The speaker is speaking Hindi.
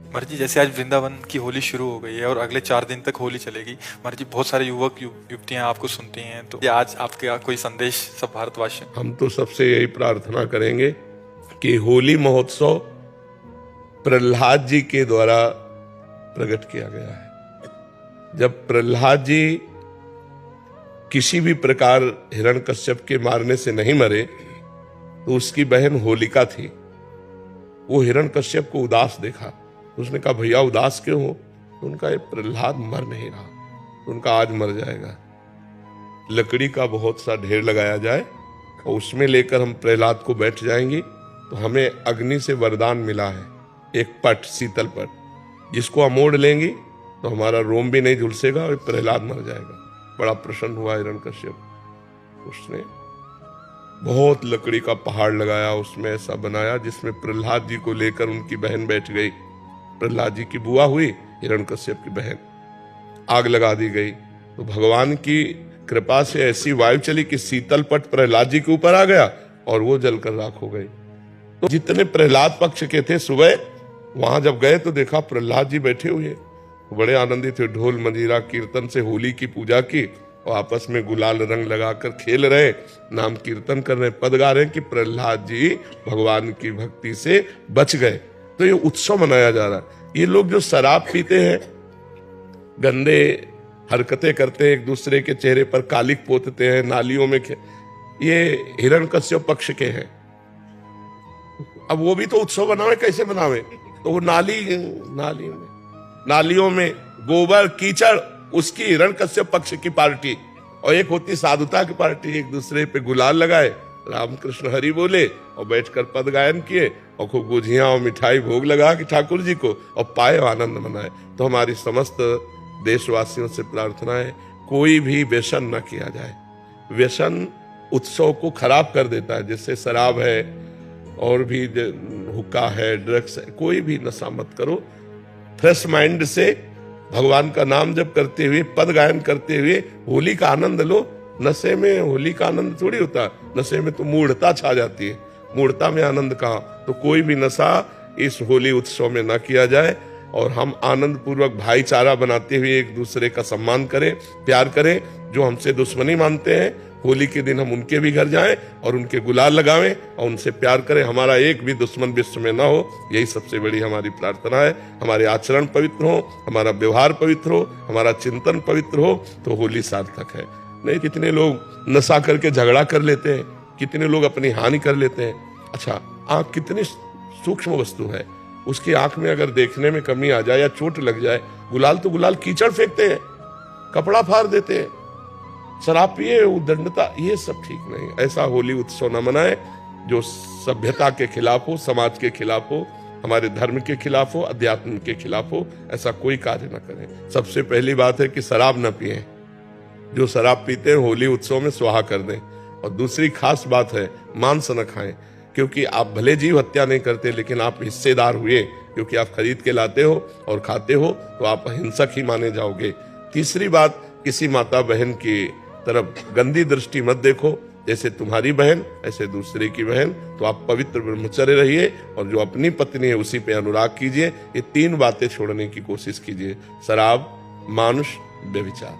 महाराज जी, जैसे आज वृंदावन की होली शुरू हो गई है और अगले 4 दिन तक होली चलेगी। महाराज जी, बहुत सारे युवतियां आपको सुनती हैं, तो ये आज आपके कोई संदेश सब भारतवासियों। हम तो सबसे यही प्रार्थना करेंगे कि होली महोत्सव प्रहलाद जी के द्वारा प्रकट किया गया है। जब प्रहलाद जी किसी भी प्रकार हिरण्यकश्यप के मारने से नहीं मरे, तो उसकी बहन होलिका थी। वो हिरण्यकश्यप को उदास देखा, उसने कहा भैया उदास क्यों हो? तो उनका ये प्रहलाद मर नहीं रहा, तो उनका आज मर जाएगा। लकड़ी का बहुत सा ढेर लगाया जाए और उसमें लेकर हम प्रहलाद को बैठ जाएंगे, तो हमें अग्नि से वरदान मिला है, एक पट, शीतल पट, जिसको हम ओढ़ लेंगे तो हमारा रोम भी नहीं झुलसेगा और प्रहलाद मर जाएगा। बड़ा प्रसन्न हुआ हिरण्यकश्यप। उसने बहुत लकड़ी का पहाड़ लगाया, उसमें ऐसा बनाया जिसमें प्रहलाद जी को लेकर उनकी बहन बैठ गई। प्रहलाद जी की बुआ हुई हिरण्यकश्यप की बहन। आग लगा दी गई, तो भगवान की कृपा से ऐसी वायु चली कि शीतल पट प्रहलाद जी के ऊपर आ गया और वो जलकर राख हो गई। तो जितने प्रहलाद पक्ष के थे, सुबह वहां जब गए तो देखा प्रहलाद जी बैठे हुए, बड़े आनंदित थे। ढोल मंजीरा कीर्तन से होली की पूजा की और आपस में गुलाल रंग लगाकर खेल रहे, नाम कीर्तन कर रहे, पद गा रहे कि प्रहलाद जी भगवान की भक्ति से बच गए। तो ये उत्सव मनाया जा रहा है। ये लोग जो शराब पीते हैं, गंदे हरकतें करते हैं, एक दूसरे के चेहरे पर कालिक पोतते हैं, नालियों में ये हिरण्यकश्यप पक्ष के हैं। अब वो भी तो उत्सव बनावे, कैसे बनावे? तो वो नालियों में गोबर कीचड़, उसकी हिरण्यकश्यप पक्ष की पार्टी, और एक होती साधुता की पार्टी। एक दूसरे पे गुलाल लगाए, राम कृष्ण हरि बोले और बैठकर पद गायन किए और खूब गुझियां और मिठाई भोग लगा कि ठाकुर जी को, और पाए आनंद मनाए। तो हमारी समस्त देशवासियों से प्रार्थना है, कोई भी व्यसन न किया जाए। व्यसन उत्सव को खराब कर देता है, जैसे शराब है और भी हुक्का है, ड्रग्स है, कोई भी नशा मत करो। फ्रेश माइंड से भगवान का नाम जप करते हुए, पद गायन करते हुए होली का आनंद लो। नशे में होली का आनंद थोड़ी होता, नशे में तो मूढ़ता छा जाती है, मूढ़ता में आनंद कहाँ। तो कोई भी नशा इस होली उत्सव में ना किया जाए और हम आनंद पूर्वक भाईचारा बनाते हुए एक दूसरे का सम्मान करें, प्यार करें। जो हमसे दुश्मनी मानते हैं, होली के दिन हम उनके भी घर जाएं और उनके गुलाल लगावें और उनसे प्यार करें। हमारा एक भी दुश्मन विश्व में ना हो, यही सबसे बड़ी हमारी प्रार्थना है। हमारे आचरण पवित्र हो, हमारा व्यवहार पवित्र हो, हमारा चिंतन पवित्र हो, तो होली सार्थक है। नहीं, कितने लोग नशा करके झगड़ा कर लेते हैं, कितने लोग अपनी हानि कर लेते हैं। अच्छा, आंख कितनी सूक्ष्म वस्तु है, उसकी आंख में अगर देखने में कमी आ जाए या चोट लग जाए, गुलाल तो गुलाल कीचड़ फेंकते हैं, कपड़ा फाड़ देते हैं, शराब पिए, उद्दंडता, ये सब ठीक नहीं। ऐसा होली उत्सव न मनाए जो सभ्यता के खिलाफ हो, समाज के खिलाफ हो, हमारे धर्म के खिलाफ हो, अध्यात्म के खिलाफ हो। ऐसा कोई कार्य न करें। सबसे पहली बात है कि शराब न पिए, जो शराब पीते हैं होली उत्सव में स्वाहा कर दें। और दूसरी खास बात है, मांस न खाएं, क्योंकि आप भले जीव हत्या नहीं करते, लेकिन आप हिस्सेदार हुए, क्योंकि आप खरीद के लाते हो और खाते हो, तो आप हिंसक ही माने जाओगे। तीसरी बात, किसी माता बहन की तरफ गंदी दृष्टि मत देखो, जैसे तुम्हारी बहन ऐसे दूसरे की बहन। तो आप पवित्र ब्रह्मचर्य रहिए और जो अपनी पत्नी है उसी पे अनुराग कीजिए। ये 3 बातें छोड़ने की कोशिश कीजिए: शराब, मानुष, व्यभिचार।